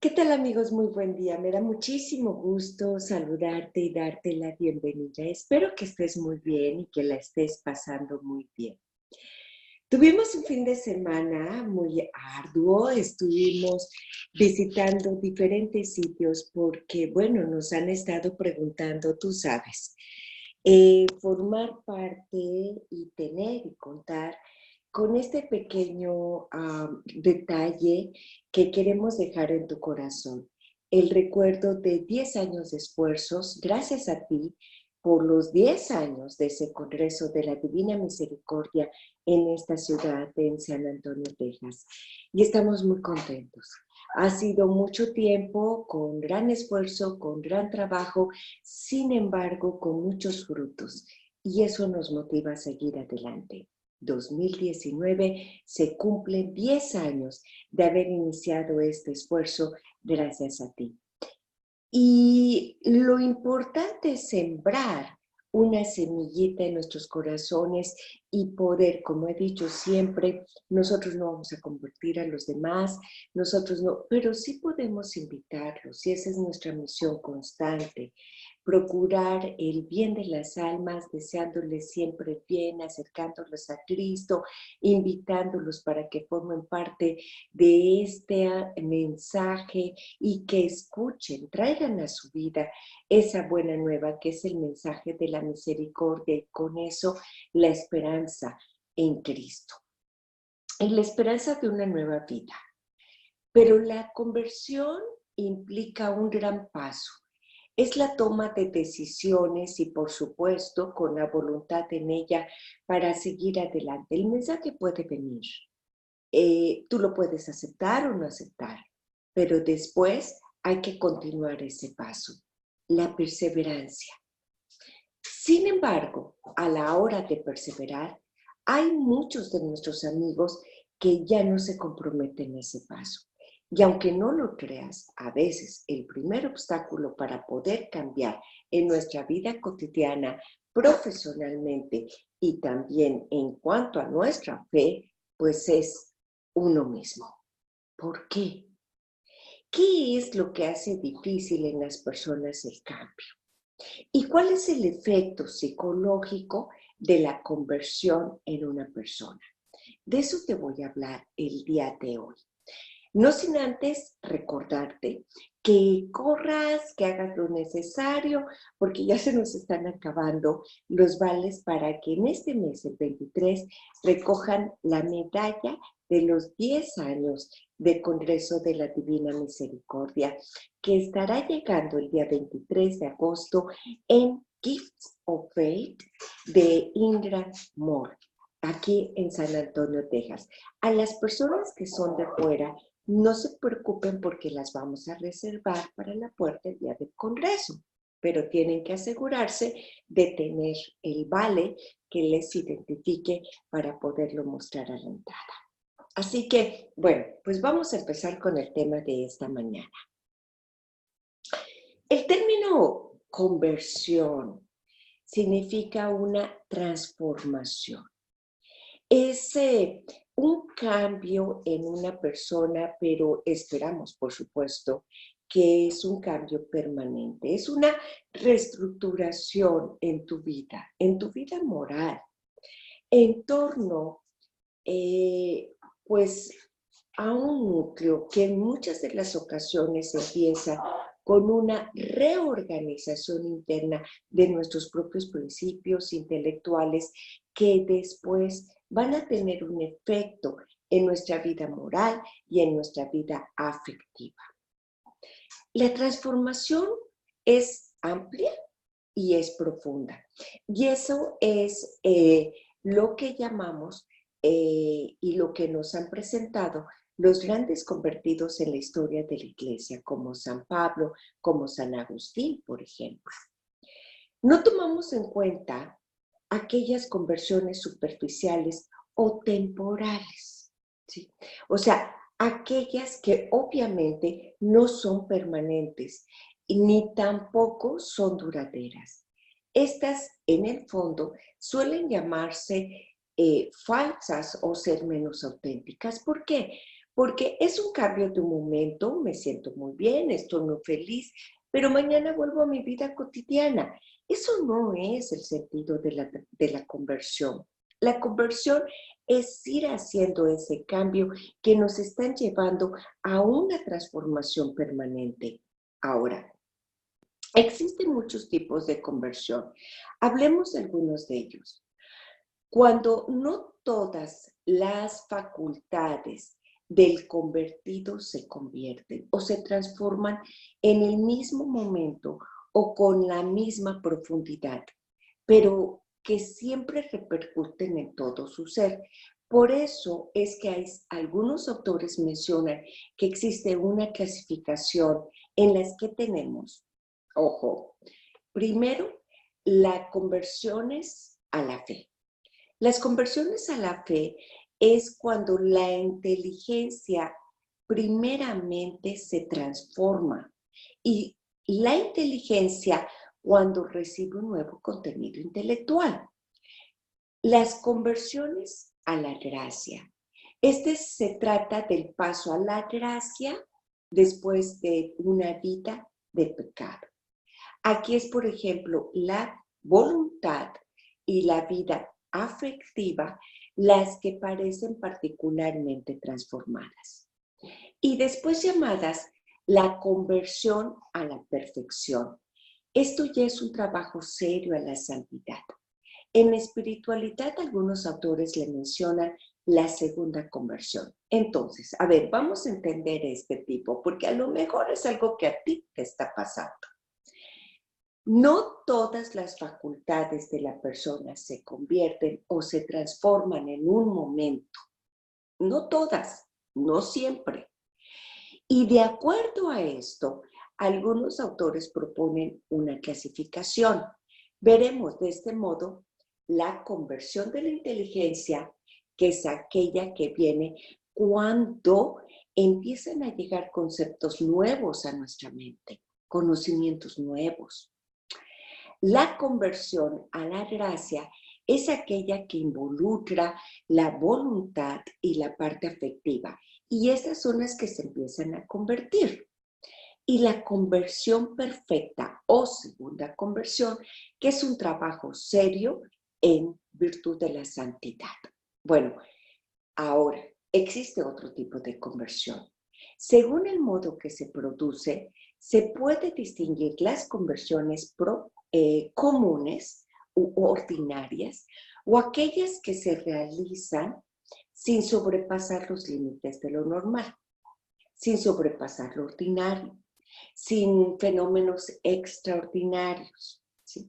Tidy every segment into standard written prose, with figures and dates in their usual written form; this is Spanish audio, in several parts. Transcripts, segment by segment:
¿Qué tal, amigos? Muy buen día. Me da muchísimo gusto saludarte y darte la bienvenida. Espero que estés muy bien y que la estés pasando muy bien. Tuvimos un fin de semana muy arduo, estuvimos visitando diferentes sitios porque, bueno, nos han estado preguntando, tú sabes, formar parte y tener y contar con este pequeño detalle que queremos dejar en tu corazón. El recuerdo de 10 años de esfuerzos, gracias a ti por los 10 años de ese Congreso de la Divina Misericordia en esta ciudad, en San Antonio, Texas. Y estamos muy contentos. Ha sido mucho tiempo, con gran esfuerzo, con gran trabajo, sin embargo, con muchos frutos. Y eso nos motiva a seguir adelante. 2019 se cumplen 10 años de haber iniciado este esfuerzo gracias a ti. Y lo importante es sembrar una semillita en nuestros corazones y poder, como he dicho siempre, nosotros no vamos a convertir a los demás, nosotros no, pero sí podemos invitarlos y esa es nuestra misión constante. Procurar el bien de las almas, deseándoles siempre bien, acercándolos a Cristo, invitándolos para que formen parte de este mensaje y que escuchen, traigan a su vida esa buena nueva que es el mensaje de la misericordia y con eso la esperanza en Cristo. Y la esperanza de una nueva vida. Pero la conversión implica un gran paso. Es la toma de decisiones y, por supuesto, con la voluntad en ella para seguir adelante. El mensaje puede venir. Tú lo puedes aceptar o no aceptar, pero después hay que continuar ese paso. La perseverancia. Sin embargo, a la hora de perseverar, hay muchos de nuestros amigos que ya no se comprometen en ese paso. Y aunque no lo creas, a veces el primer obstáculo para poder cambiar en nuestra vida cotidiana, profesionalmente y también en cuanto a nuestra fe, pues es uno mismo. ¿Por qué? ¿Qué es lo que hace difícil en las personas el cambio? ¿Y cuál es el efecto psicológico de la conversión en una persona? De eso te voy a hablar el día de hoy. No sin antes recordarte que corras, que hagas lo necesario, porque ya se nos están acabando los vales para que en este mes, el 23, recojan la medalla de los 10 años de Congreso de la Divina Misericordia, que estará llegando el día 23 de agosto en Gifts of Faith de Indra Moore, aquí en San Antonio, Texas. A las personas que son de fuera, no se preocupen porque las vamos a reservar para la puerta el día del Congreso, pero tienen que asegurarse de tener el vale que les identifique para poderlo mostrar a la entrada. Así que, bueno, pues vamos a empezar con el tema de esta mañana. El término conversión significa una transformación. Es un cambio en una persona, pero esperamos, por supuesto, que es un cambio permanente. Es una reestructuración en tu vida moral, en torno, pues, a un núcleo que en muchas de las ocasiones empieza con una reorganización interna de nuestros propios principios intelectuales que después van a tener un efecto en nuestra vida moral y en nuestra vida afectiva. La transformación es amplia y es profunda. Y eso es lo que llamamos y lo que nos han presentado los grandes convertidos en la historia de la Iglesia, como San Pablo, como San Agustín, por ejemplo. No tomamos en cuenta aquellas conversiones superficiales o temporales, ¿sí? O sea, aquellas que obviamente no son permanentes ni tampoco son duraderas. Estas, en el fondo, suelen llamarse falsas o ser menos auténticas. ¿Por qué? porque es un cambio de un momento, me siento muy bien, estoy muy feliz, pero mañana vuelvo a mi vida cotidiana. Eso no es el sentido de la conversión. La conversión es ir haciendo ese cambio que nos están llevando a una transformación permanente. Ahora, existen muchos tipos de conversión. Hablemos de algunos de ellos. Cuando no todas las facultades del convertido se convierten o se transforman en el mismo momento o con la misma profundidad, pero que siempre repercuten en todo su ser. Por eso es que algunos autores mencionan que existe una clasificación en las que tenemos, ojo, primero, las conversiones a la fe. Las conversiones a la fe es cuando la inteligencia primeramente se transforma y la inteligencia cuando recibe un nuevo contenido intelectual. Las conversiones a la gracia. Se trata del paso a la gracia después de una vida de pecado. Aquí es, por ejemplo, la voluntad y la vida afectiva las que parecen particularmente transformadas. Y después llamadas la conversión a la perfección. Esto ya es un trabajo serio a la santidad. En espiritualidad, algunos autores le mencionan la segunda conversión. Entonces, a ver, vamos a entender este tipo, porque a lo mejor es algo que a ti te está pasando. No todas las facultades de la persona se convierten o se transforman en un momento. No todas, no siempre. Y de acuerdo a esto, algunos autores proponen una clasificación. Veremos de este modo la conversión de la inteligencia, que es aquella que viene cuando empiezan a llegar conceptos nuevos a nuestra mente, conocimientos nuevos. La conversión a la gracia es aquella que involucra la voluntad y la parte afectiva. Y estas son las que se empiezan a convertir. Y la conversión perfecta o segunda conversión, que es un trabajo serio en virtud de la santidad. Bueno, ahora, existe otro tipo de conversión. Según el modo que se produce, se puede distinguir las conversiones comunes u ordinarias o aquellas que se realizan sin sobrepasar los límites de lo normal, sin sobrepasar lo ordinario, sin fenómenos extraordinarios, ¿sí?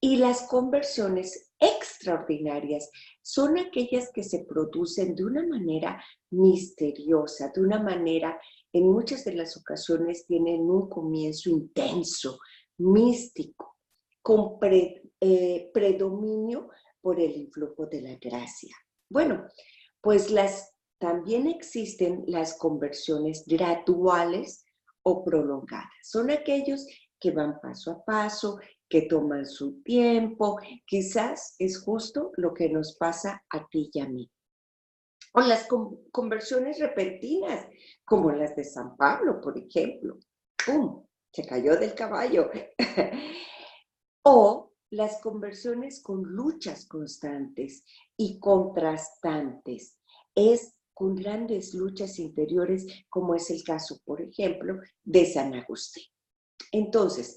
Y las conversiones extraordinarias son aquellas que se producen de una manera misteriosa, de una manera, en muchas de las ocasiones tienen un comienzo intenso, místico, con predominio por el influjo de la gracia. Bueno, pues también existen las conversiones graduales o prolongadas. Son aquellos que van paso a paso, que toman su tiempo. Quizás es justo lo que nos pasa a ti y a mí. O las conversiones repentinas, como las de San Pablo, por ejemplo. ¡Pum! Se cayó del caballo. O las conversiones con luchas constantes y contrastantes. Es con grandes luchas interiores, como es el caso, por ejemplo, de San Agustín. Entonces,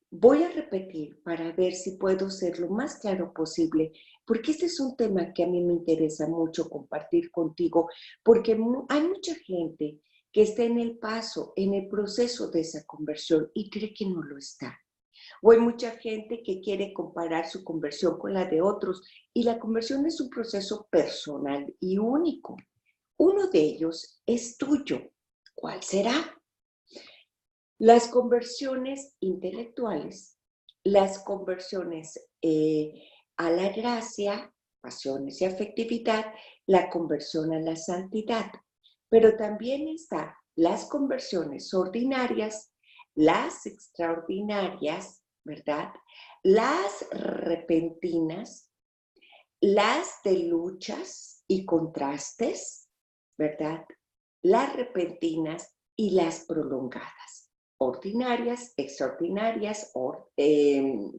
voy a repetir para ver si puedo ser lo más claro posible, porque este es un tema que a mí me interesa mucho compartir contigo, porque hay mucha gente que está en el paso, en el proceso de esa conversión y cree que no lo está. O hay mucha gente que quiere comparar su conversión con la de otros y la conversión es un proceso personal y único. Uno de ellos es tuyo. ¿Cuál será? Las conversiones intelectuales, las conversiones a la gracia, pasiones y afectividad, la conversión a la santidad. Pero también están las conversiones ordinarias, las extraordinarias, ¿verdad? Las repentinas, las de luchas y contrastes, ¿verdad? las repentinas y las prolongadas. Ordinarias, extraordinarias,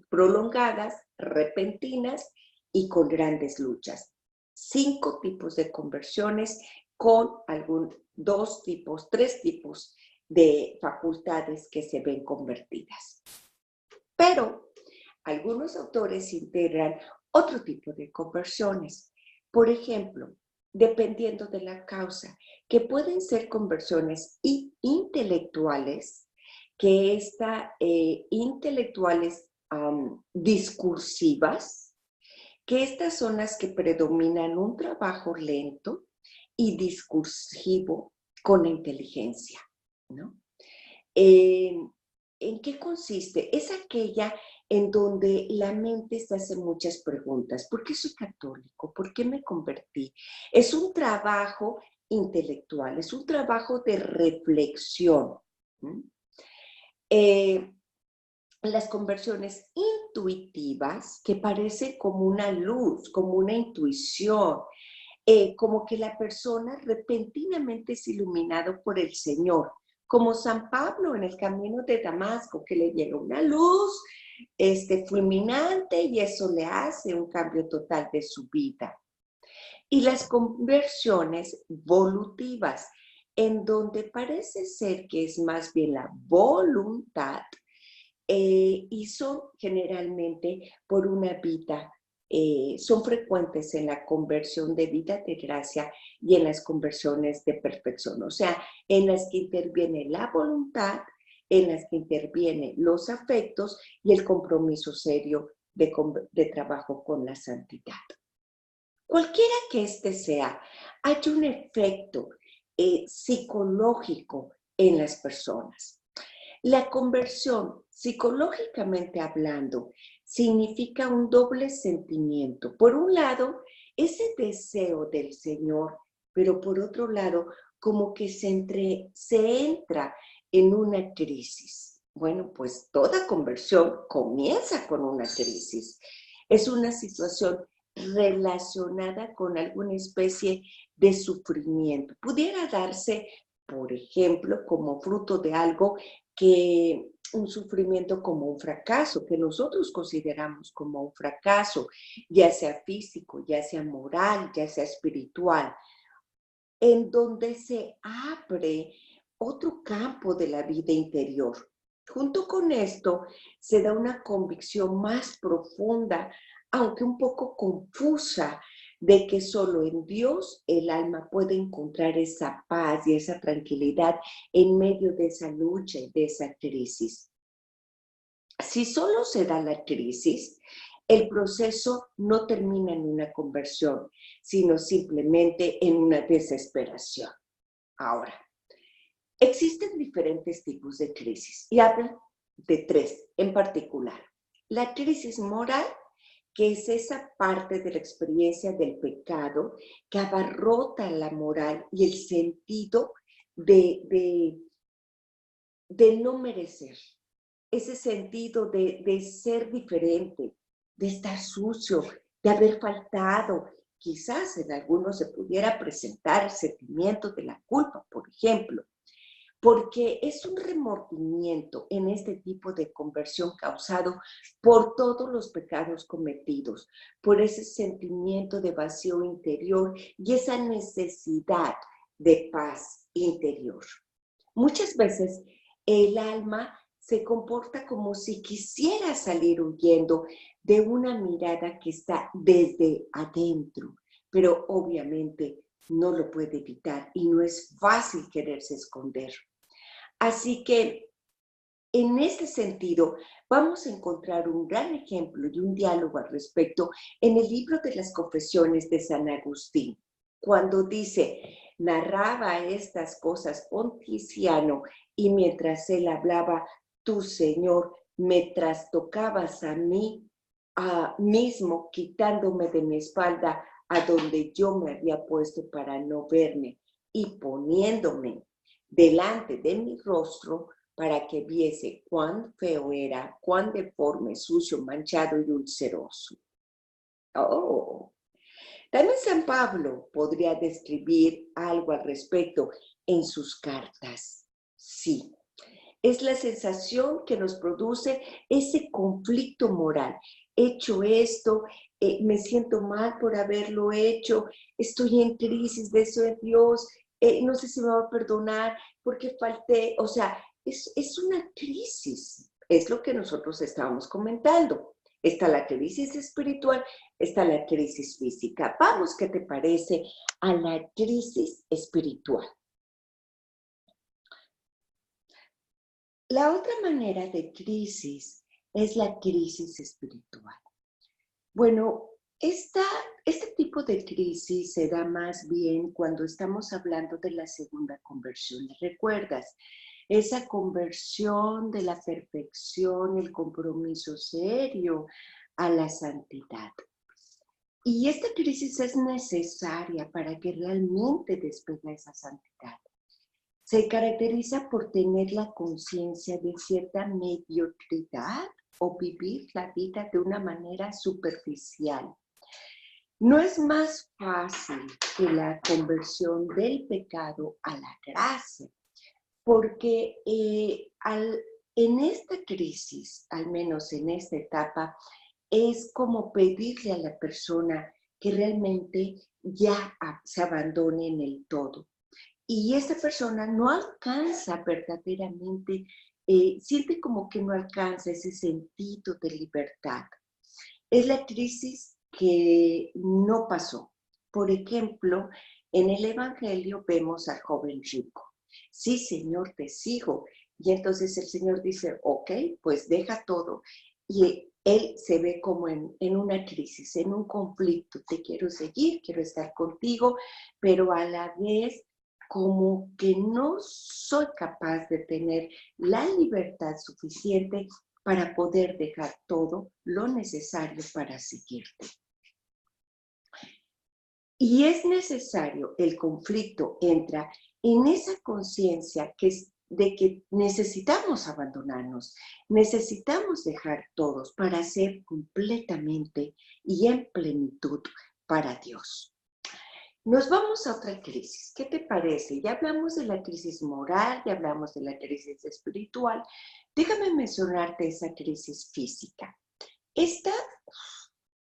prolongadas, repentinas y con grandes luchas. 5 tipos de conversiones con tres tipos de facultades que se ven convertidas. Pero algunos autores integran otro tipo de conversiones. Por ejemplo, dependiendo de la causa, que pueden ser conversiones intelectuales, que intelectuales discursivas, que estas son las que predominan un trabajo lento y discursivo con la inteligencia, ¿no? ¿En qué consiste? Es aquella en donde la mente se hace muchas preguntas. ¿Por qué soy católico? ¿Por qué me convertí? Es un trabajo intelectual, es un trabajo de reflexión. Las conversiones intuitivas, que parecen como una luz, como una intuición, como que la persona repentinamente es iluminado por el Señor, como San Pablo en el camino de Damasco, que le llega una luz fulminante y eso le hace un cambio total de su vida. Y las conversiones volutivas, en donde parece ser que es más bien la voluntad, y son generalmente por una vida, son frecuentes en la conversión de vida de gracia y en las conversiones de perfección, o sea, en las que interviene la voluntad, en las que intervienen los afectos y el compromiso serio de trabajo con la santidad. Cualquiera que sea, hay un efecto psicológico en las personas. La conversión, psicológicamente hablando, significa un doble sentimiento. Por un lado, ese deseo del Señor, pero por otro lado, como que se entra en una crisis. Bueno, pues toda conversión comienza con una crisis. Es una situación relacionada con alguna especie de sufrimiento. Pudiera darse, por ejemplo, como fruto de algo que un sufrimiento como un fracaso, que nosotros consideramos como un fracaso, ya sea físico, ya sea moral, ya sea espiritual, en donde se abre otro campo de la vida interior. Junto con esto se da una convicción más profunda, aunque un poco confusa, de que solo en Dios el alma puede encontrar esa paz y esa tranquilidad en medio de esa lucha y de esa crisis. Si solo se da la crisis, el proceso no termina en una conversión, sino simplemente en una desesperación. Ahora, existen diferentes tipos de crisis y hablo de 3 en particular. La crisis moral, que es esa parte de la experiencia del pecado que abarrota la moral y el sentido de no merecer, ese sentido de ser diferente, de estar sucio, de haber faltado. Quizás en algunos se pudiera presentar el sentimiento de la culpa, por ejemplo, porque es un remordimiento en este tipo de conversión causado por todos los pecados cometidos, por ese sentimiento de vacío interior y esa necesidad de paz interior. Muchas veces el alma se comporta como si quisiera salir huyendo de una mirada que está desde adentro, pero obviamente no lo puede evitar y no es fácil quererse esconder. Así que en ese sentido vamos a encontrar un gran ejemplo y un diálogo al respecto en el libro de las Confesiones de San Agustín, cuando dice: narraba estas cosas Ponticiano y mientras él hablaba, tú, Señor, me trastocabas a mí mismo, quitándome de mi espalda a donde yo me había puesto para no verme y poniéndome delante de mi rostro para que viese cuán feo era, cuán deforme, sucio, manchado y ulceroso. Oh, También San Pablo podría describir algo al respecto en sus cartas. Sí, es la sensación que nos produce ese conflicto moral. He hecho esto, me siento mal por haberlo hecho, estoy en crisis, deseo de Dios, no sé si me va a perdonar porque falté, o sea, es una crisis, es lo que nosotros estábamos comentando. Está la crisis espiritual, está la crisis física. Vamos, ¿qué te parece a la crisis espiritual? La otra manera de crisis es la crisis espiritual. Bueno, este tipo de crisis se da más bien cuando estamos hablando de la segunda conversión. ¿Recuerdas? Esa conversión de la perfección, el compromiso serio a la santidad. Y esta crisis es necesaria para que realmente despegue esa santidad. Se caracteriza por tener la conciencia de cierta mediocridad o vivir la vida de una manera superficial. No es más fácil que la conversión del pecado a la gracia, porque en esta crisis, al menos en esta etapa, es como pedirle a la persona que realmente ya se abandone en el todo. Y esta persona no alcanza verdaderamente, siente como que no alcanza ese sentido de libertad. Es la crisis que no pasó. Por ejemplo, en el Evangelio vemos al joven rico. Sí, Señor, te sigo. Y entonces el Señor dice, ok, pues deja todo. Y él se ve como en una crisis, en un conflicto. Te quiero seguir, quiero estar contigo, pero a la vez como que no soy capaz de tener la libertad suficiente para poder dejar todo lo necesario para seguirte. Y es necesario, el conflicto entra en esa conciencia de que necesitamos abandonarnos, necesitamos dejar todos para ser completamente y en plenitud para Dios. Nos vamos a otra crisis. ¿Qué te parece? Ya hablamos de la crisis moral, ya hablamos de la crisis espiritual. Déjame mencionarte esa crisis física. Esta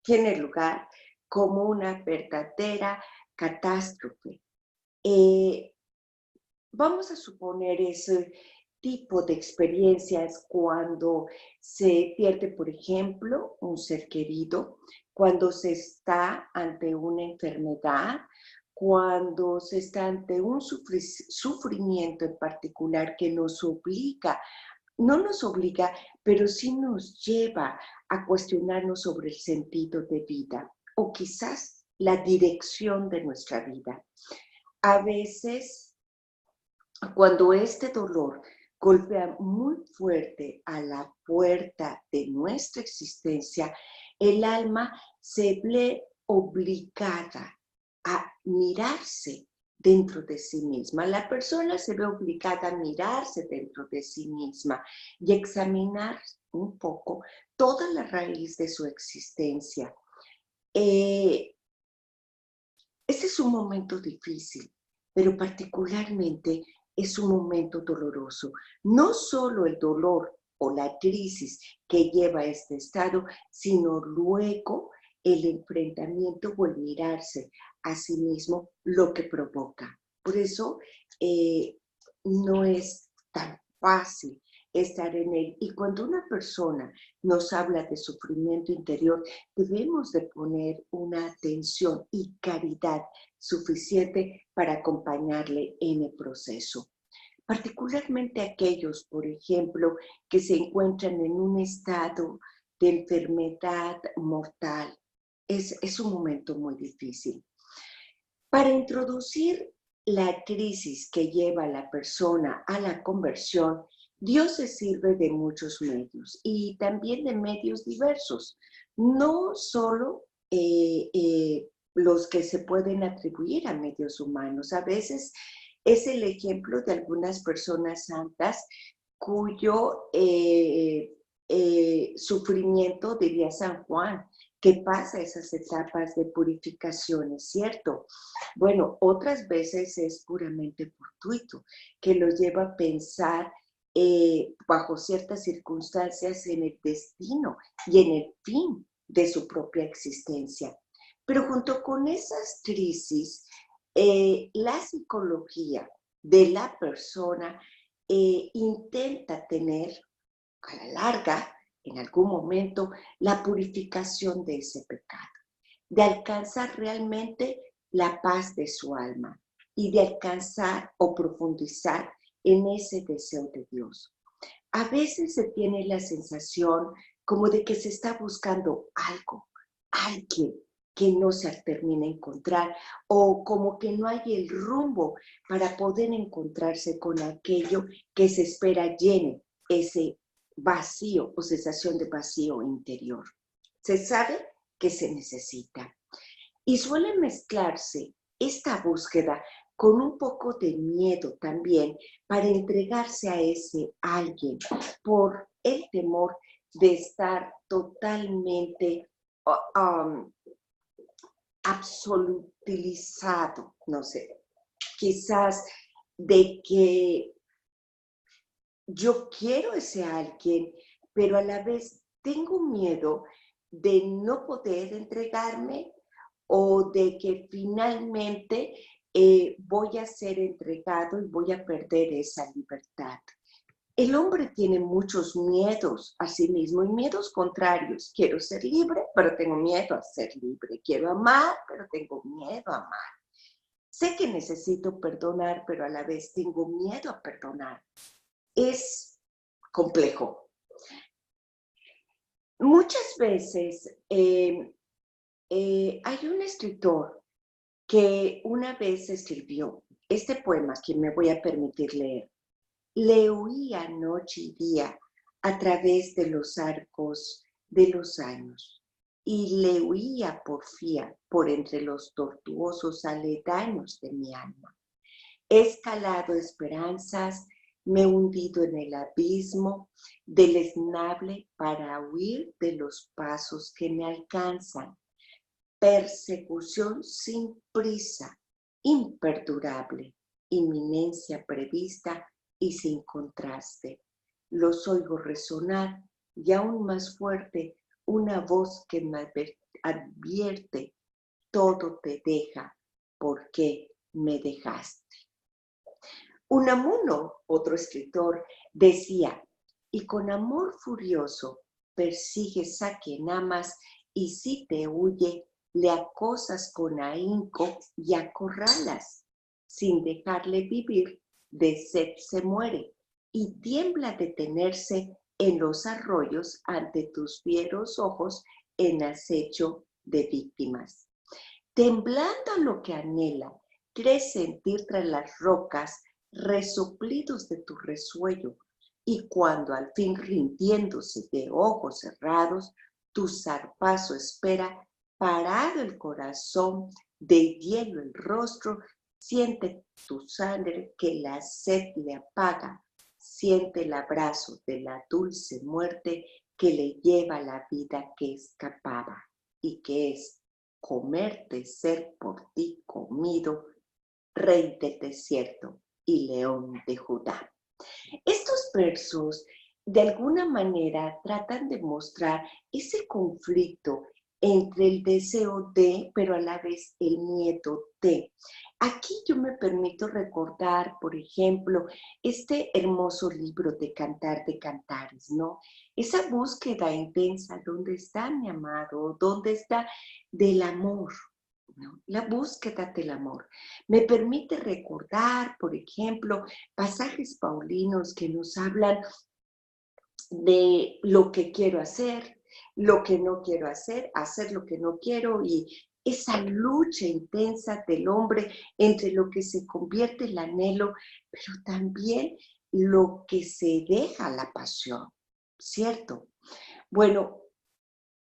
tiene lugar como una verdadera catástrofe. Vamos a suponer ese tipo de experiencias cuando se pierde, por ejemplo, un ser querido, cuando se está ante una enfermedad, cuando se está ante un sufrimiento en particular que nos obliga, no nos obliga, pero sí nos lleva a cuestionarnos sobre el sentido de vida o quizás la dirección de nuestra vida. A veces, cuando este dolor golpea muy fuerte a la puerta de nuestra existencia, el alma se ve obligada a mirarse dentro de sí misma. La persona se ve obligada a mirarse dentro de sí misma y examinar un poco toda la raíz de su existencia. Este es un momento difícil, pero particularmente es un momento doloroso. No solo el dolor o la crisis que lleva a este estado, sino luego el enfrentamiento o el mirarse a sí mismo lo que provoca. Por eso no es tan fácil estar en él. Y cuando una persona nos habla de sufrimiento interior, debemos de poner una atención y caridad suficiente para acompañarle en el proceso. Particularmente aquellos, por ejemplo, que se encuentran en un estado de enfermedad mortal. Es un momento muy difícil. Para introducir la crisis que lleva a la persona a la conversión, Dios se sirve de muchos medios y también de medios diversos, no solo los que se pueden atribuir a medios humanos. A veces es el ejemplo de algunas personas santas cuyo sufrimiento, diría San Juan, que pasa esas etapas de purificación, ¿es cierto? Bueno, otras veces es puramente fortuito, que lo lleva a pensar bajo ciertas circunstancias en el destino y en el fin de su propia existencia. Pero junto con esas crisis, la psicología de la persona intenta tener a la larga, en algún momento, la purificación de ese pecado, de alcanzar realmente la paz de su alma y de alcanzar o profundizar en ese deseo de Dios. A veces se tiene la sensación como de que se está buscando algo, alguien que no se termina de encontrar, o como que no hay el rumbo para poder encontrarse con aquello que se espera llene ese vacío o sensación de vacío interior. Se sabe que se necesita. Y suele mezclarse esta búsqueda con un poco de miedo también para entregarse a ese alguien por el temor de estar totalmente absolutilizado, no sé, quizás de que yo quiero ese alguien, pero a la vez tengo miedo de no poder entregarme o de que finalmente voy a ser entregado y voy a perder esa libertad. El hombre tiene muchos miedos a sí mismo y miedos contrarios. Quiero ser libre, pero tengo miedo a ser libre. Quiero amar, pero tengo miedo a amar. Sé que necesito perdonar, pero a la vez tengo miedo a perdonar. Es complejo. Muchas veces hay un escritor que una vez escribió este poema que me voy a permitir leer. Le oía noche y día a través de los arcos de los años y le oía porfía por entre los tortuosos aledaños de mi alma. He escalado esperanzas, me he hundido en el abismo deleznable para huir de los pasos que me alcanzan. Persecución sin prisa, imperdurable, inminencia prevista y sin contraste. Los oigo resonar y aún más fuerte una voz que me advierte, todo te deja, ¿por qué me dejaste? Unamuno, otro escritor, decía, y con amor furioso persigues a quien amas y si te huye, le acosas con ahínco y acorralas. Sin dejarle vivir, de sed se muere y tiembla detenerse en los arroyos ante tus fieros ojos en acecho de víctimas. Temblando a lo que anhela, crees sentir tras las rocas resoplidos de tu resuello, y cuando al fin rindiéndose de ojos cerrados, tu zarpazo espera, parado el corazón, de hielo el rostro, siente tu sangre que la sed le apaga, siente el abrazo de la dulce muerte que le lleva la vida que escapaba y que es comerte, ser por ti comido, rey del desierto y león de Judá. Estos versos de alguna manera tratan de mostrar ese conflicto entre el deseo de, pero a la vez el miedo de. Aquí yo me permito recordar, por ejemplo, este hermoso libro de Cantar de Cantares, ¿no? Esa búsqueda intensa, ¿dónde está mi amado? ¿Dónde está del amor? ¿No? La búsqueda del amor. Me permite recordar, por ejemplo, pasajes paulinos que nos hablan de lo que quiero hacer, lo que no quiero hacer lo que no quiero y esa lucha intensa del hombre entre lo que se convierte en el anhelo, pero también lo que se deja la pasión, ¿cierto? Bueno,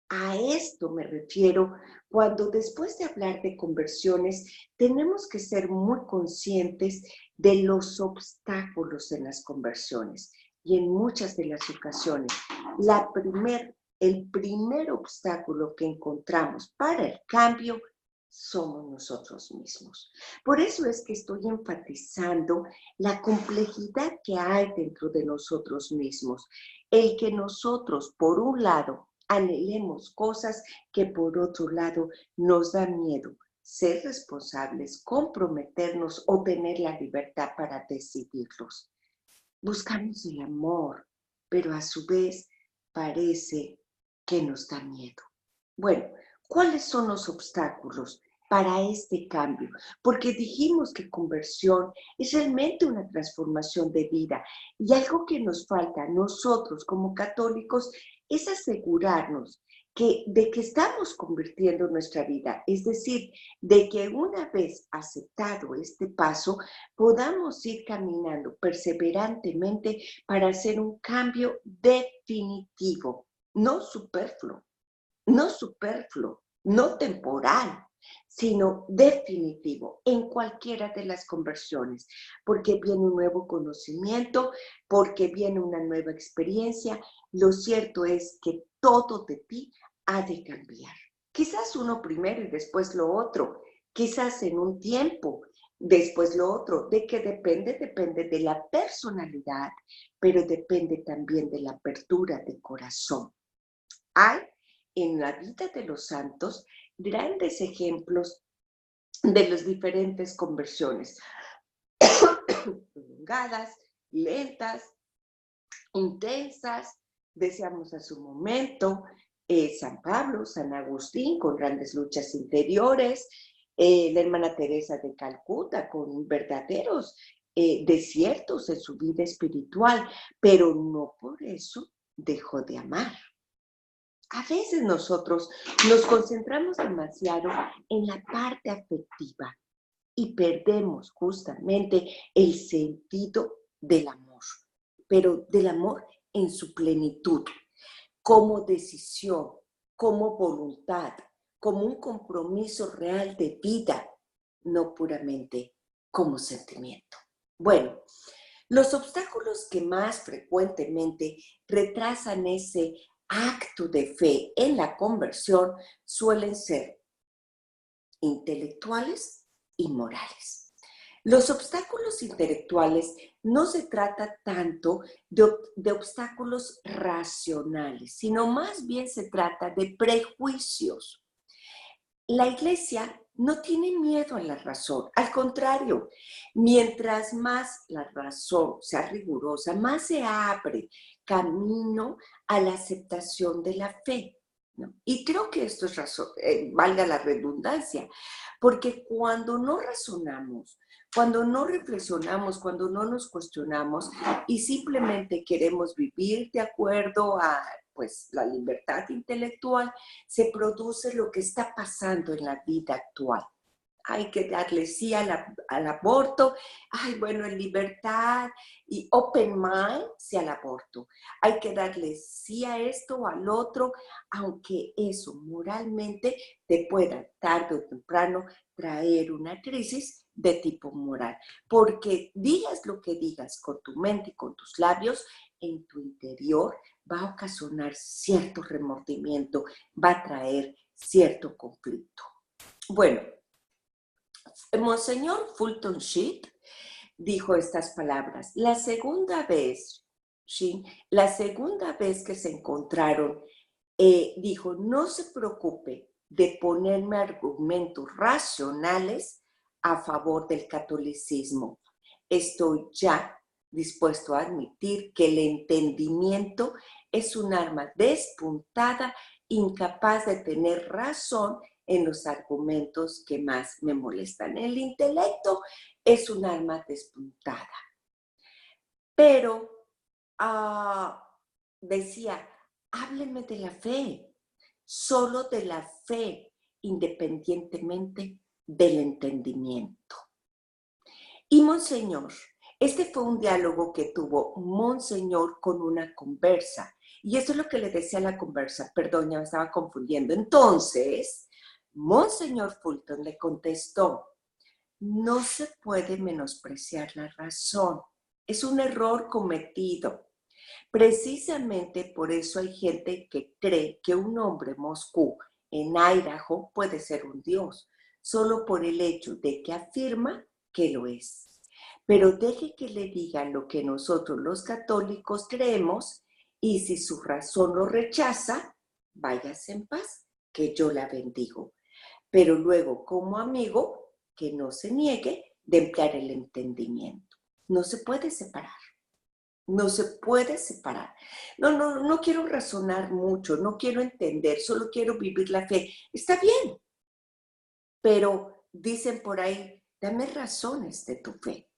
a esto me refiero cuando después de hablar de conversiones tenemos que ser muy conscientes de los obstáculos en las conversiones y en muchas de las ocasiones la primer el primer obstáculo que encontramos para el cambio somos nosotros mismos. Por eso es que estoy enfatizando la complejidad que hay dentro de nosotros mismos. El que nosotros, por un lado, anhelemos cosas que por otro lado nos da miedo. Ser responsables, comprometernos o tener la libertad para decidirlos. Buscamos el amor, pero a su vez parece que nos da miedo. Bueno, ¿cuáles son los obstáculos para este cambio? Porque dijimos que conversión es realmente una transformación de vida y algo que nos falta a nosotros como católicos es asegurarnos de que estamos convirtiendo nuestra vida, es decir, de que una vez aceptado este paso, podamos ir caminando perseverantemente para hacer un cambio definitivo, no superfluo, no temporal, sino definitivo en cualquiera de las conversiones, porque viene un nuevo conocimiento, porque viene una nueva experiencia. Lo cierto es que todo de ti ha de cambiar. Quizás uno primero y después lo otro, quizás en un tiempo, después lo otro. ¿De qué depende? Depende de la personalidad, pero depende también de la apertura de corazón. Hay en la vida de los santos grandes ejemplos de las diferentes conversiones, prolongadas, lentas, intensas, decíamos a su momento, San Pablo, San Agustín con grandes luchas interiores, la hermana Teresa de Calcuta con verdaderos desiertos en su vida espiritual, pero no por eso dejó de amar. A veces nosotros nos concentramos demasiado en la parte afectiva y perdemos justamente el sentido del amor, pero del amor en su plenitud, como decisión, como voluntad, como un compromiso real de vida, no puramente como sentimiento. Bueno, los obstáculos que más frecuentemente retrasan ese acto de fe en la conversión suelen ser intelectuales y morales. Los obstáculos intelectuales no se trata tanto de obstáculos racionales, sino más bien se trata de prejuicios. La Iglesia no tiene miedo a la razón, al contrario, mientras más la razón sea rigurosa, más se abre camino a la aceptación de la fe, ¿no? Y creo que esto es razón, valga la redundancia, porque cuando no razonamos, cuando no reflexionamos, cuando no nos cuestionamos y simplemente queremos vivir de acuerdo a pues, la libertad intelectual, se produce lo que está pasando en la vida actual. Hay que darle sí al aborto, ay, bueno, en libertad y open mind sí al aborto. Hay que darle sí a esto o al otro, aunque eso moralmente te pueda tarde o temprano traer una crisis de tipo moral. Porque digas lo que digas con tu mente y con tus labios, en tu interior va a ocasionar cierto remordimiento, va a traer cierto conflicto. Bueno, Monseñor Fulton Sheen dijo estas palabras. La segunda vez que se encontraron, dijo, no se preocupe de ponerme argumentos racionales a favor del catolicismo. Estoy ya dispuesto a admitir que el entendimiento es un arma despuntada, incapaz de tener razón en los argumentos que más me molestan. El intelecto es un arma despuntada. Pero decía, hábleme de la fe, solo de la fe, independientemente del entendimiento. Y Monseñor, este fue un diálogo que tuvo Monseñor con una conversa. Y eso es lo que le decía a la conversa. Perdón, ya me estaba confundiendo. Entonces, Monseñor Fulton le contestó, no se puede menospreciar la razón. Es un error cometido. Precisamente por eso hay gente que cree que un hombre Moscú en Idaho puede ser un dios, solo por el hecho de que afirma que lo es. Pero deje que le diga lo que nosotros los católicos creemos y si su razón lo rechaza, váyase en paz, que yo la bendigo. Pero luego, como amigo, que no se niegue de emplear el entendimiento. No se puede separar. No se puede separar. No quiero razonar mucho, no quiero entender, solo quiero vivir la fe. Está bien, pero dicen por ahí, dame razones de tu fe.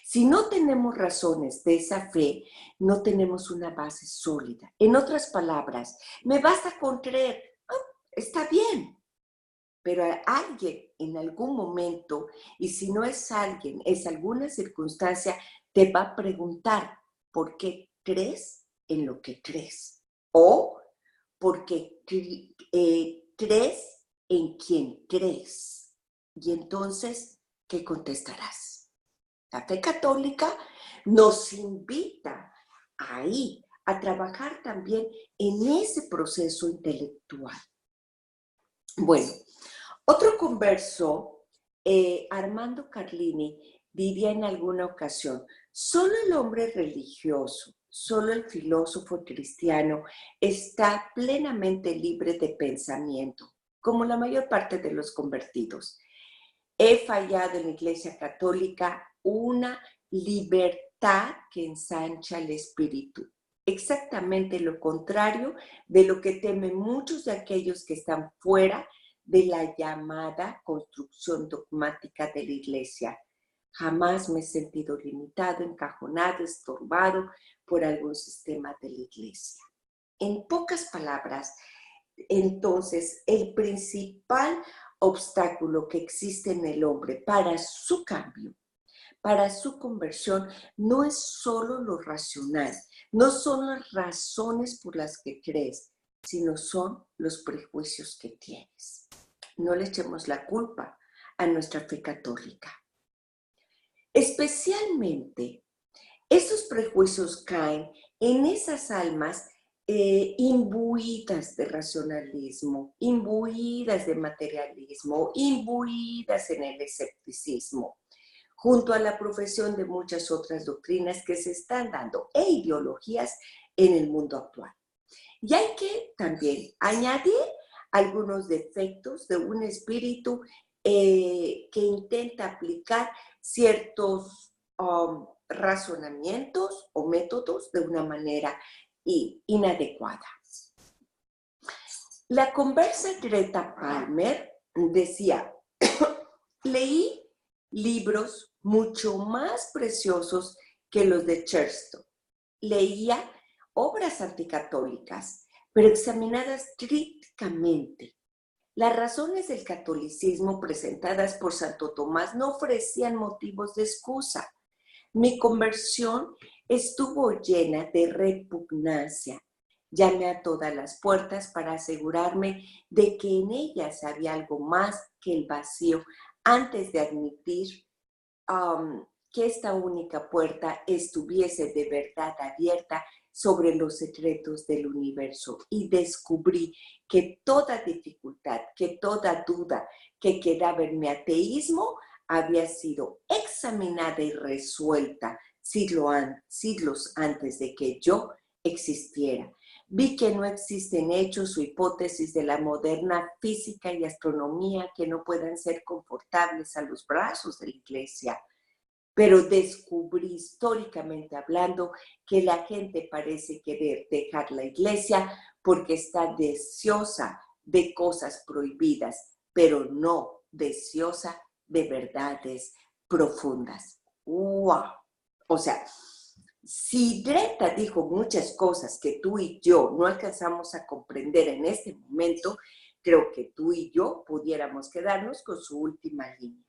Si no tenemos razones de esa fe, no tenemos una base sólida. En otras palabras, me basta con creer, está bien, pero a alguien en algún momento, y si no es alguien, es alguna circunstancia, te va a preguntar por qué crees en lo que crees o porque crees en quien crees. Y entonces, ¿qué contestarás? La fe católica nos invita ahí a trabajar también en ese proceso intelectual. Bueno, otro converso, Armando Carlini, diría en alguna ocasión, solo el hombre religioso, solo el filósofo cristiano está plenamente libre de pensamiento, como la mayor parte de los convertidos. He fallado en la Iglesia Católica una libertad que ensancha el espíritu. Exactamente lo contrario de lo que temen muchos de aquellos que están fuera de la llamada construcción dogmática de la Iglesia. Jamás me he sentido limitado, encajonado, estorbado por algún sistema de la Iglesia. En pocas palabras, entonces, el principal obstáculo que existe en el hombre para su cambio, para su conversión, no es solo lo racional, no son las razones por las que crees, sino son los prejuicios que tienes. No le echemos la culpa a nuestra fe católica. Especialmente, esos prejuicios caen en esas almas imbuidas de racionalismo, imbuidas de materialismo, imbuidas en el escepticismo, junto a la profesión de muchas otras doctrinas que se están dando e ideologías en el mundo actual. Y hay que también añadir algunos defectos de un espíritu que intenta aplicar ciertos razonamientos o métodos de una manera inadecuada. La conversa Greta Palmer decía, leí libros mucho más preciosos que los de Chesterton. Leía obras anticatólicas, pero examinadas críticamente. Las razones del catolicismo presentadas por Santo Tomás no ofrecían motivos de excusa. Mi conversión estuvo llena de repugnancia. Llamé a todas las puertas para asegurarme de que en ellas había algo más que el vacío antes de admitir que esta única puerta estuviese de verdad abierta sobre los secretos del universo y descubrí que toda dificultad, que toda duda que quedaba en mi ateísmo había sido examinada y resuelta siglos antes de que yo existiera. Vi que no existen hechos o hipótesis de la moderna física y astronomía que no puedan ser confortables a los brazos de la Iglesia. Pero descubrí históricamente hablando que la gente parece querer dejar la Iglesia porque está deseosa de cosas prohibidas, pero no deseosa de verdades profundas. ¡Wow! O sea, si Greta dijo muchas cosas que tú y yo no alcanzamos a comprender en este momento, creo que tú y yo pudiéramos quedarnos con su última línea.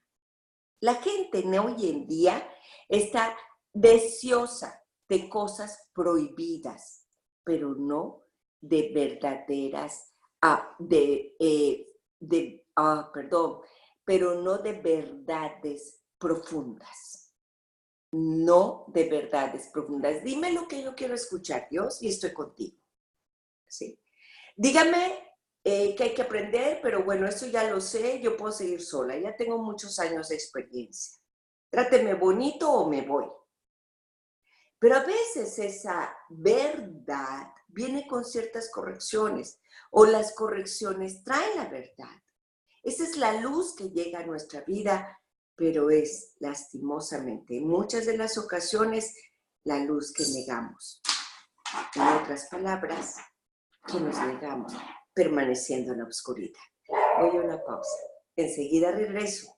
La gente hoy en día está deseosa de cosas prohibidas, pero no de verdaderas, pero no de verdades profundas. no de verdades profundas. Dime lo que yo quiero escuchar, Dios, y estoy contigo. ¿Sí? Dígame que hay que aprender, pero bueno, esto ya lo sé, yo puedo seguir sola, ya tengo muchos años de experiencia. Tráteme bonito o me voy. Pero a veces esa verdad viene con ciertas correcciones o las correcciones traen la verdad. Esa es la luz que llega a nuestra vida, pero es lastimosamente en muchas de las ocasiones la luz que negamos. En otras palabras, que nos negamos permaneciendo en la oscuridad. Voy a una pausa. Enseguida regreso.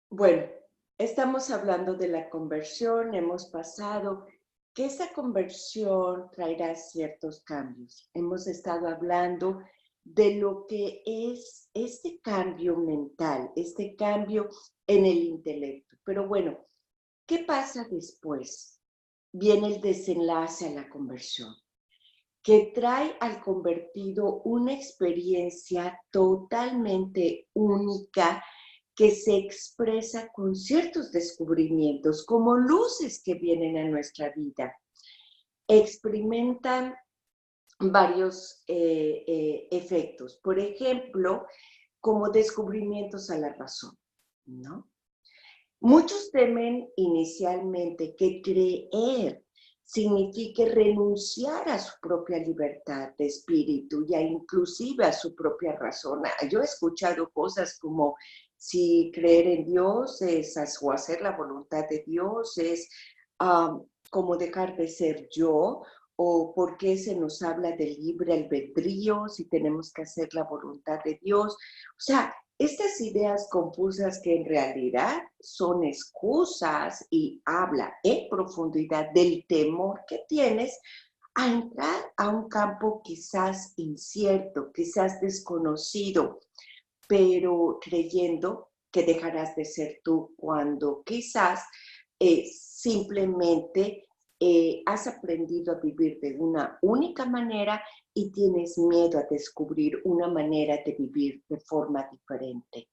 Bueno, estamos hablando de la conversión, hemos pasado que esa conversión traerá ciertos cambios. Hemos estado hablando de lo que es este cambio mental, este cambio en el intelecto. Pero bueno, ¿qué pasa después? Viene el desenlace a la conversión, que trae al convertido una experiencia totalmente única que se expresa con ciertos descubrimientos, como luces que vienen a nuestra vida. Experimentan varios efectos, por ejemplo, como descubrimientos a la razón, ¿no? Muchos temen inicialmente que creer signifique renunciar a su propia libertad de espíritu y inclusive a su propia razón. Yo he escuchado cosas como si creer en Dios es o hacer la voluntad de Dios es como dejar de ser yo, o por qué se nos habla de libre albedrío si tenemos que hacer la voluntad de Dios. O sea, estas ideas confusas que en realidad son excusas y habla en profundidad del temor que tienes a entrar a un campo quizás incierto, quizás desconocido, pero creyendo que dejarás de ser tú cuando quizás simplemente has aprendido a vivir de una única manera y tienes miedo a descubrir una manera de vivir de forma diferente.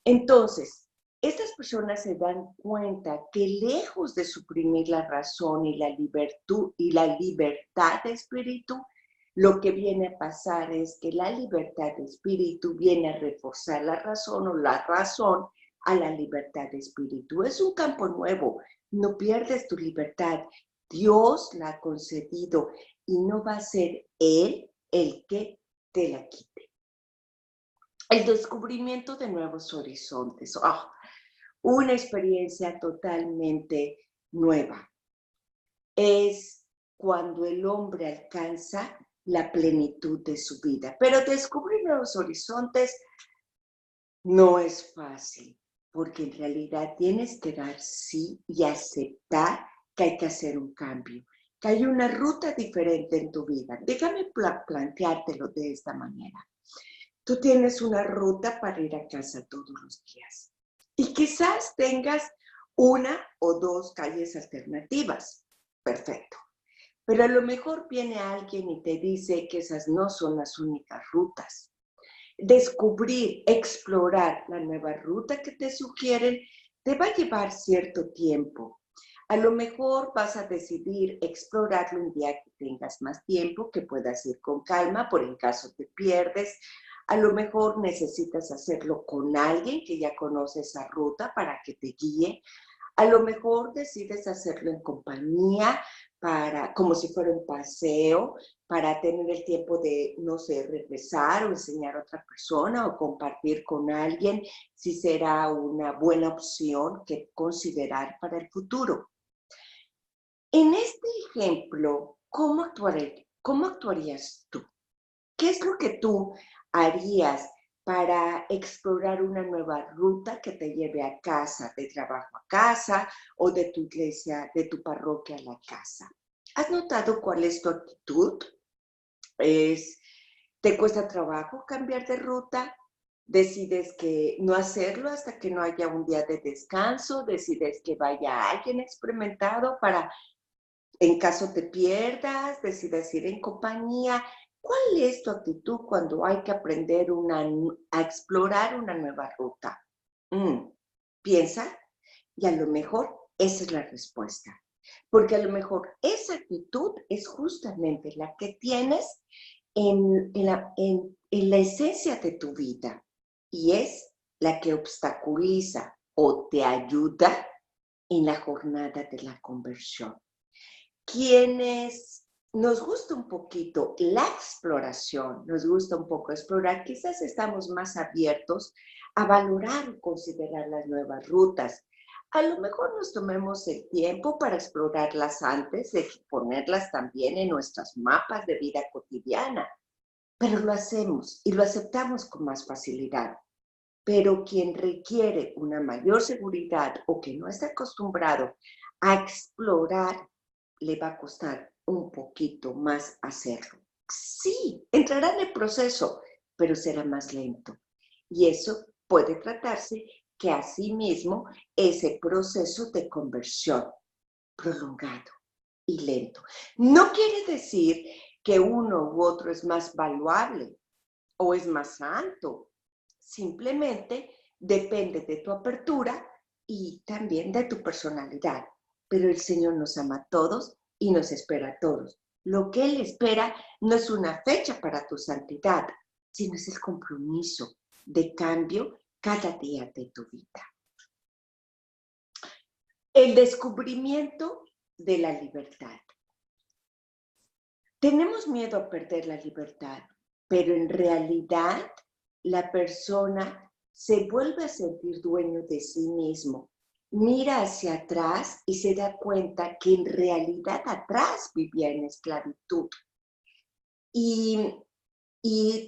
Entonces, estas personas se dan cuenta que lejos de suprimir la razón y la libertad de espíritu, lo que viene a pasar es que la libertad de espíritu viene a reforzar la razón o la razón a la libertad de espíritu. Es un campo nuevo, no pierdes tu libertad. Dios la ha concedido y no va a ser Él el que te la quite. El descubrimiento de nuevos horizontes. Una experiencia totalmente nueva. Es cuando el hombre alcanza la plenitud de su vida. Pero descubrir nuevos horizontes no es fácil, porque en realidad tienes que dar sí y aceptar que hay que hacer un cambio, que hay una ruta diferente en tu vida. Déjame planteártelo de esta manera. Tú tienes una ruta para ir a casa todos los días y quizás tengas una o dos calles alternativas. Perfecto. Pero a lo mejor viene alguien y te dice que esas no son las únicas rutas. Descubrir, explorar la nueva ruta que te sugieren te va a llevar cierto tiempo. A lo mejor vas a decidir explorarlo un día que tengas más tiempo, que puedas ir con calma, por en caso te pierdes. A lo mejor necesitas hacerlo con alguien que ya conoce esa ruta para que te guíe. A lo mejor decides hacerlo en compañía, como si fuera un paseo, para tener el tiempo de, no sé, regresar o enseñar a otra persona o compartir con alguien si será una buena opción que considerar para el futuro. En este ejemplo, ¿cómo actuarías tú? ¿Qué es lo que tú harías para explorar una nueva ruta que te lleve a casa, de trabajo a casa o de tu iglesia, de tu parroquia a la casa? ¿Has notado cuál es tu actitud? ¿Te cuesta trabajo cambiar de ruta? ¿Decides que no hacerlo hasta que no haya un día de descanso? ¿Decides que vaya alguien experimentado para, en caso te pierdas, decides ir en compañía? ¿Cuál es tu actitud cuando hay que aprender a explorar una nueva ruta? Piensa y a lo mejor esa es la respuesta. Porque a lo mejor esa actitud es justamente la que tienes en la esencia de tu vida y es la que obstaculiza o te ayuda en la jornada de la conversión. Quienes nos gusta un poquito la exploración, nos gusta un poco explorar, quizás estamos más abiertos a valorar y considerar las nuevas rutas. A lo mejor nos tomemos el tiempo para explorarlas antes de ponerlas también en nuestros mapas de vida cotidiana, pero lo hacemos y lo aceptamos con más facilidad. Pero quien requiere una mayor seguridad o que no está acostumbrado a explorar, le va a costar un poquito más hacerlo. Sí, entrará en el proceso, pero será más lento. Y eso puede tratarse que asimismo ese proceso de conversión prolongado y lento. No quiere decir que uno u otro es más valuable o es más santo. Simplemente depende de tu apertura y también de tu personalidad. Pero el Señor nos ama a todos y nos espera a todos. Lo que Él espera no es una fecha para tu santidad, sino es el compromiso de cambio cada día de tu vida. El descubrimiento de la libertad. Tenemos miedo a perder la libertad, pero en realidad la persona se vuelve a sentir dueño de sí mismo. Mira hacia atrás y se da cuenta que en realidad atrás vivía en esclavitud. Y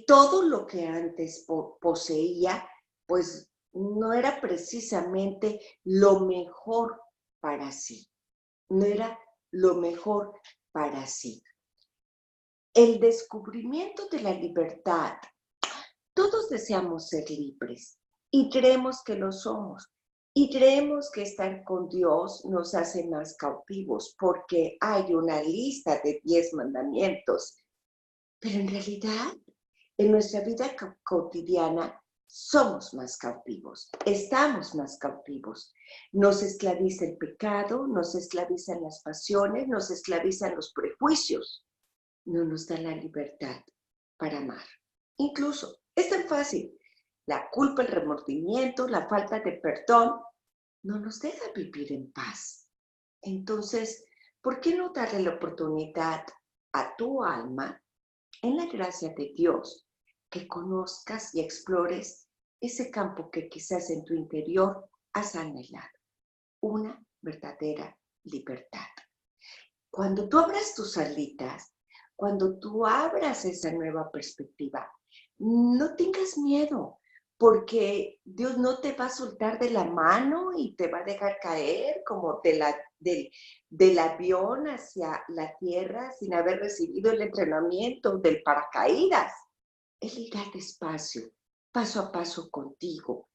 todo lo que antes poseía, pues no era precisamente lo mejor para sí. No era lo mejor para sí. El descubrimiento de la libertad. Todos deseamos ser libres y creemos que lo somos. Y creemos que estar con Dios nos hace más cautivos porque hay una lista de 10 mandamientos. Pero en realidad, en nuestra vida cotidiana, somos más cautivos, estamos más cautivos. Nos esclaviza el pecado, nos esclavizan las pasiones, nos esclavizan los prejuicios. No nos da la libertad para amar. Incluso, es tan fácil. La culpa, el remordimiento, la falta de perdón, no nos deja vivir en paz. Entonces, ¿por qué no darle la oportunidad a tu alma, en la gracia de Dios, que conozcas y explores ese campo que quizás en tu interior has anhelado? Una verdadera libertad. Cuando tú abras tus alitas, cuando tú abras esa nueva perspectiva, no tengas miedo, porque Dios no te va a soltar de la mano y te va a dejar caer como del avión hacia la tierra sin haber recibido el entrenamiento del paracaídas. Él irá despacio, paso a paso contigo,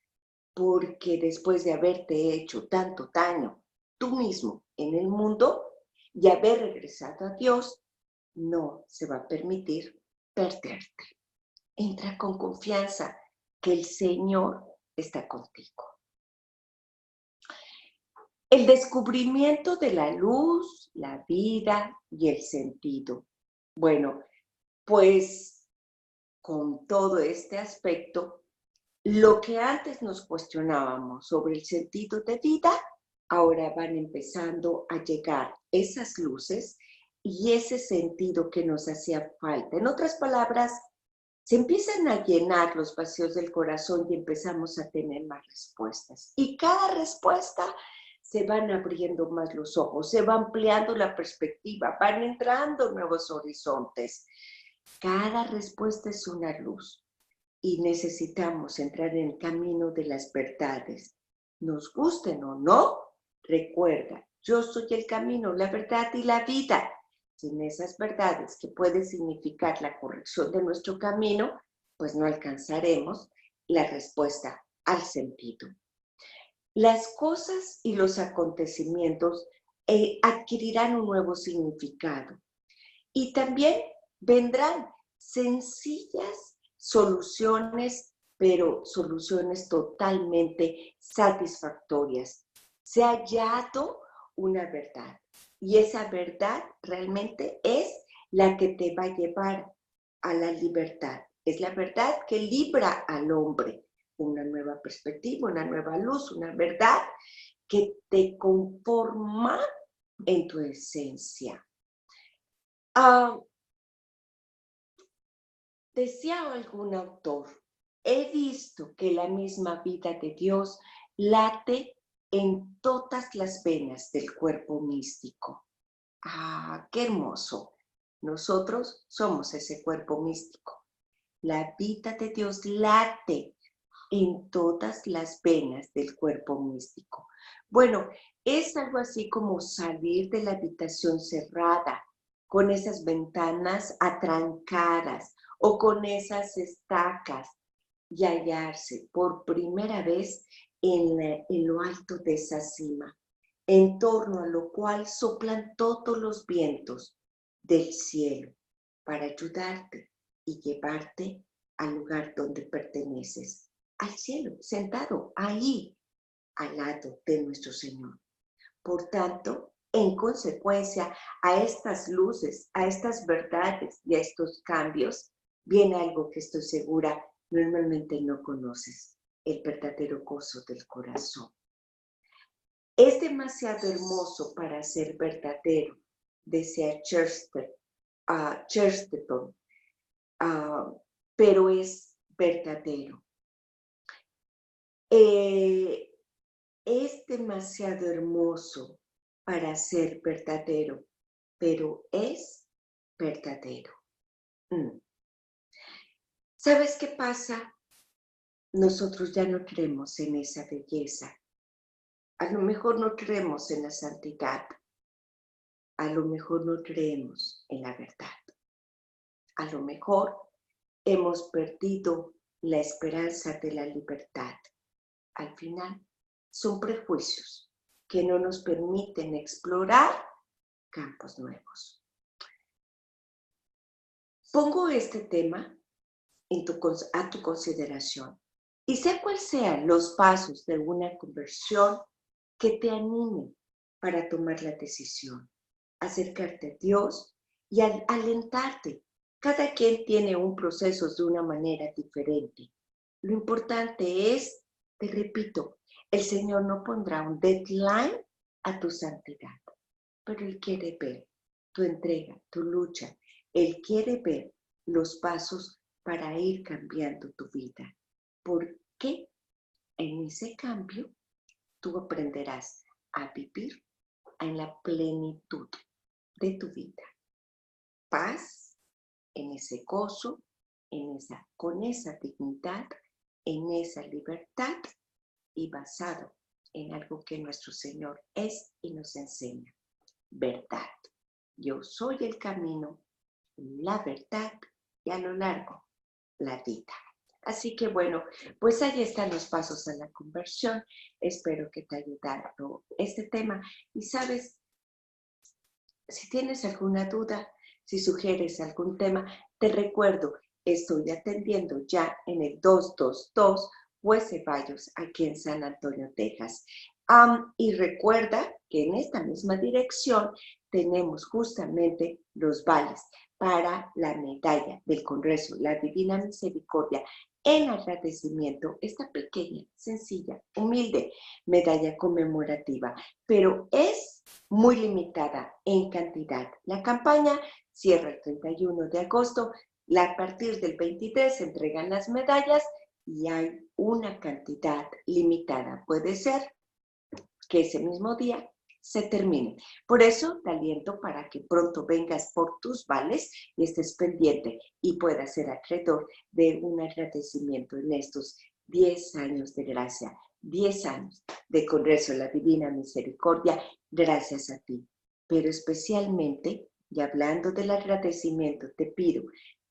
porque después de haberte hecho tanto daño tú mismo en el mundo y haber regresado a Dios, no se va a permitir perderte. Entra con confianza que el Señor está contigo. El descubrimiento de la luz, la vida y el sentido. Bueno, pues con todo este aspecto, lo que antes nos cuestionábamos sobre el sentido de vida, ahora van empezando a llegar esas luces y ese sentido que nos hacía falta. En otras palabras, se empiezan a llenar los vacíos del corazón y empezamos a tener más respuestas. Y cada respuesta se van abriendo más los ojos, se va ampliando la perspectiva, van entrando nuevos horizontes. Cada respuesta es una luz y necesitamos entrar en el camino de las verdades. Nos gusten o no, recuerda, yo soy el camino, la verdad y la vida. Sin esas verdades que pueden significar la corrección de nuestro camino, pues no alcanzaremos la respuesta al sentido. Las cosas y los acontecimientos adquirirán un nuevo significado y también vendrán sencillas soluciones pero soluciones totalmente satisfactorias. Se ha hallado una verdad y esa verdad realmente es la que te va a llevar a la libertad. Es la verdad que libra al hombre, una nueva perspectiva, una nueva luz, una verdad que te conforma en tu esencia. Decía algún autor, he visto que la misma vida de Dios late en todas las venas del cuerpo místico. ¡Ah, qué hermoso! Nosotros somos ese cuerpo místico. La vida de Dios late en todas las venas del cuerpo místico. Bueno, es algo así como salir de la habitación cerrada, con esas ventanas atrancadas o con esas estacas y hallarse por primera vez en lo alto de esa cima, en torno a lo cual soplan todos los vientos del cielo para ayudarte y llevarte al lugar donde perteneces, al cielo, sentado ahí, al lado de nuestro Señor. Por tanto, en consecuencia a estas luces, a estas verdades y a estos cambios, viene algo que estoy segura normalmente no conoces, el verdadero gozo del corazón. Es demasiado hermoso para ser verdadero, decía Chesterton, pero es verdadero. Es demasiado hermoso para ser verdadero, pero es verdadero. ¿Sabes qué pasa? Nosotros ya no creemos en esa belleza. A lo mejor no creemos en la santidad. A lo mejor no creemos en la verdad. A lo mejor hemos perdido la esperanza de la libertad. Al final, son prejuicios que no nos permiten explorar campos nuevos. Pongo este tema a tu consideración y sé cuáles sean los pasos de una conversión que te animen para tomar la decisión, acercarte a Dios y alentarte. Cada quien tiene un proceso de una manera diferente. Lo importante es, te repito, el Señor no pondrá un deadline a tu santidad, pero Él quiere ver tu entrega, tu lucha. Él quiere ver los pasos para ir cambiando tu vida. Porque en ese cambio tú aprenderás a vivir en la plenitud de tu vida. Paz, en ese gozo, con esa dignidad, en esa libertad y basado en algo que nuestro Señor es y nos enseña. Verdad. Yo soy el camino, la verdad y a lo largo la vida. Así que bueno, pues ahí están los pasos a la conversión. Espero que te haya ayudado este tema. Y sabes, si tienes alguna duda, si sugieres algún tema, te recuerdo, estoy atendiendo ya en el 222 West Ceballos, aquí en San Antonio, Texas. Y recuerda que en esta misma dirección tenemos justamente los vales para la medalla del Congreso, la Divina Misericordia, en agradecimiento, esta pequeña, sencilla, humilde medalla conmemorativa, pero es muy limitada en cantidad. La campaña cierra el 31 de agosto, a partir del 23 se entregan las medallas y hay una cantidad limitada. Puede ser que ese mismo día se termine. Por eso te aliento para que pronto vengas por tus vales y estés pendiente y puedas ser acreedor de un agradecimiento en estos 10 años de gracia, 10 años de Congreso de la Divina Misericordia, gracias a ti. Pero especialmente, y hablando del agradecimiento, te pido,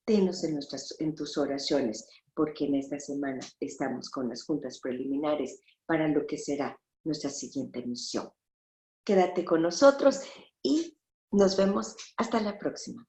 tenos en tus oraciones, porque en esta semana estamos con las juntas preliminares para lo que será nuestra siguiente misión. Quédate con nosotros y nos vemos hasta la próxima.